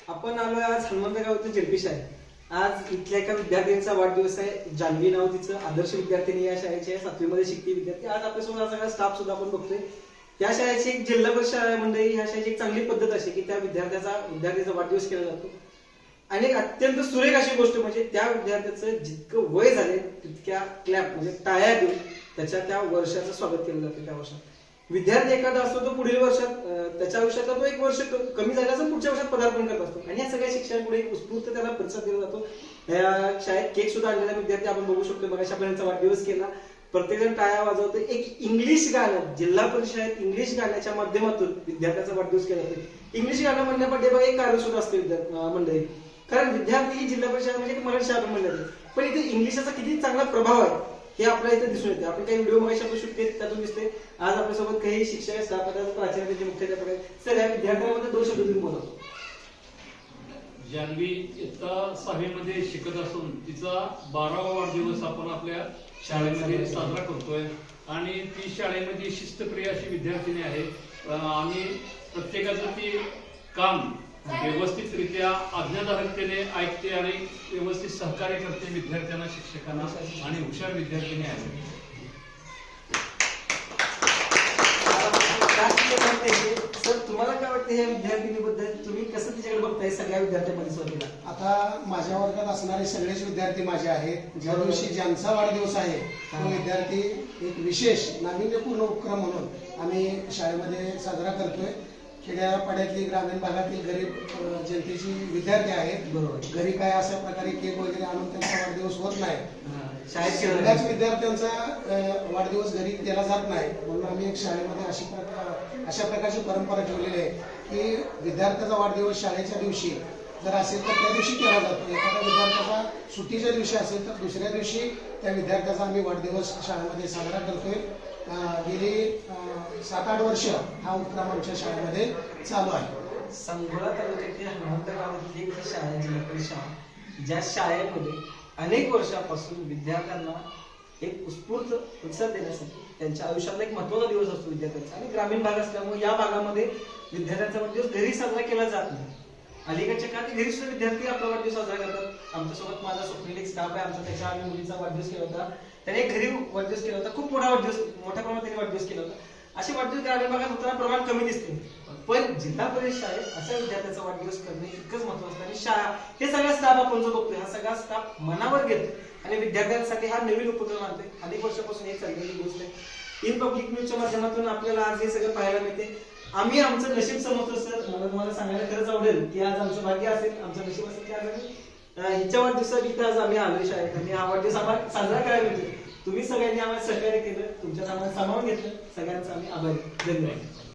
आपण आलोय आज हनुमंतगाव इथं जेडपी शाळेत। आज इथल्या एका विद्यार्थ्यांचा वाढदिवस आहे। जान्हवी नाव तिचं, आदर्श विद्यार्थिनी या शाळेची आहे, 7वी मध्ये शिकती विद्यार्थी। आज आपल्यासोबत हा सगळा स्टाफ सुद्धा आपण बघतोय। त्या शाळेची एक जिल्हा परिषद शाळा मंडळी ह्या शाळेची एक चांगली पद्धत अशी की त्या विद्यार्थ्याचा वाढदिवस केला जातो। आणि एक अत्यंत सुरेख अशी गोष्ट म्हणजे त्या विद्यार्थ्याचं जितकं वय झाले तितक्या क्लॅप म्हणजे टाळ्या देऊन त्याच्या त्या वर्षाचं स्वागत केलं जातं। त्या वर्षात विद्यार्थी एखादा असतो तो पुढील वर्षात त्याच्या आयुष्यातला तो एक वर्ष कमी झाल्याचं पुढच्या वर्षात पदार्पण करत असतो आणि या सगळ्या शिक्षणापुढे एक उत्स्फूर्त त्याला प्रतिसाद दिला जातो। या शाळेत केक सुद्धा आणलेला विद्यार्थी आपण बघू शकतो। बघा आपल्याला वाढदिवस केला, प्रत्येकजण टाळ्या वाजवतो। एक इंग्लिश गाणं जिल्हा परिषद इंग्लिश गाण्याच्या माध्यमातून विद्यार्थ्याचा वाढदिवस केला जातो। इंग्लिश गाणं म्हणण्यापाठी बघा एक कारण सुद्धा असते मंडळी, कारण विद्यार्थी ही जिल्हा परिषद म्हणजे मराठी शाळा म्हणलं जाते, पण इथे इंग्लिशचा किती चांगला प्रभाव आहे हे आपल्या इथे दिसून येते। आपण काही व्हिडिओ मगाशी आपण शूट केले त्यातून दिसते। आज आपल्यासोबत काही शिक्षक स्टाफ प्राचार्य त्यांचे मुख्याध्यापक आहेत। सर या विद्यार्थ्यांमध्ये 2 शब्द तुम्ही बोला। जान्हवी इयत्ता 6वी मध्ये शिकत असून तिचा 12वा वाढदिवस आपण आपल्या शाळेमध्ये साजरा करतोय आणि ती शाळेमध्ये शिस्तप्रिय अशी विद्यार्थिनी आहे आणि प्रत्येकाचं ती काम व्यवस्थितरित्या आज्ञाधारकतेने ऐकते आणि व्यवस्थित सहकार्य करते विद्यार्थ्यांना, शिक्षकांना आणि हुशार विद्यार्थिनी आहे। सर तुम्हाला काय वाटतं या विद्यार्थिनीबद्दल, तुम्ही कसं तिच्याकडे बघताय सगळ्या विद्यार्थ्यांमध्ये सुरुवातीला? आता माझ्या वर्गात असणारे सगळेच विद्यार्थी माझे आहेत। ज्या दिवशी ज्यांचा वाढदिवस आहे तो विद्यार्थी एक विशेष नाविन्यपूर्ण उपक्रम म्हणून आम्ही शाळेमध्ये साजरा करतोय। खेड्यापाड्यातली ग्रामीण भागातील गरीब जनतेची विद्यार्थी आहेत। बरोबर, घरी काय अशा प्रकारे केक वगैरे आणून त्यांचा वाढदिवस होत नाही। शाळेत सगळ्याच विद्यार्थ्यांचा वाढदिवस घरी केला जात नाही, म्हणून आम्ही एक शाळेमध्ये अशा प्रकारची परंपरा ठेवलेली आहे की विद्यार्थ्याचा वाढदिवस शाळेच्या दिवशी जर असेल तर त्या दिवशी केला जातो। एखाद्या विद्यार्थ्याचा सुट्टीच्या दिवशी असेल तर दुसऱ्या दिवशी त्या विद्यार्थ्याचा आम्ही वाढदिवस शाळेमध्ये साजरा करतोय। गेली 7-8 वर्ष हा उपक्रम आमच्या शाळेमध्ये चालू आहे। संगोला तालुक्यातील हनुमंतगावातली एक शाळा आहे, जिल्हा परिषद शाळा, ज्या शाळेमध्ये अनेक वर्षापासून विद्यार्थ्यांना एक उत्स्फूर्त प्रतिसाद देण्यासाठी त्यांच्या आयुष्यातला एक महत्त्वाचा दिवस असतो विद्यार्थ्यांचा। आणि ग्रामीण भाग असल्यामुळे या भागामध्ये विद्यार्थ्यांचा वाढदिवस घरी साजरा केला जात नाही। अलीकडच्या काळात घरी सुद्धा विद्यार्थी आपला वाढदिवस साजरा करतात। आमच्यासोबत माझा स्वप्नील एक स्टाफ आहे आमचा, त्याच्या आम्ही मुलीचा वाढदिवस केला होता, त्याने घरी वाढदिवस केला होता। खूप मोठ्या प्रमाणात त्यांनी वाढदिवस केला होता। असे वाढदिवस ग्रामीण भागात होताना प्रमाण कमी दिसते, पण जिल्हा परिषद शाळेत अशा विद्यार्थ्याचा वाढदिवस करणे इतकंच महत्त्वाचं असतं। आणि शाळा हे सगळा स्टाफ आपण जो बघतोय हा सगळा स्टाफ मनावर घेतो आणि विद्यार्थ्यांसाठी हा नवीन उपक्रम आणतोय। अनेक वर्षापासून एक चाललेली गोष्ट आहे। इन पब्लिक न्यूजच्या माध्यमातून आपल्याला आज हे सगळं पाहायला मिळते। आम्ही आमचं नशीब समजतो सर, मला तुम्हाला सांगायला खरंच आवडेल की आज आमचं भाग्य असेल, आमचं नशीब असेल की आज आम्ही हिच्या वाढदिवसानिमित्त आज आम्ही आलोय शाळेत आणि हा वाढदिवस आम्हाला साजरा करायला मिळतो। तुम्ही सगळ्यांनी आम्हाला सहकार्य केलं, तुमच्या आम्हाला सामावून घेतलं, सगळ्यांचा आम्ही आभारी। धन्यवाद।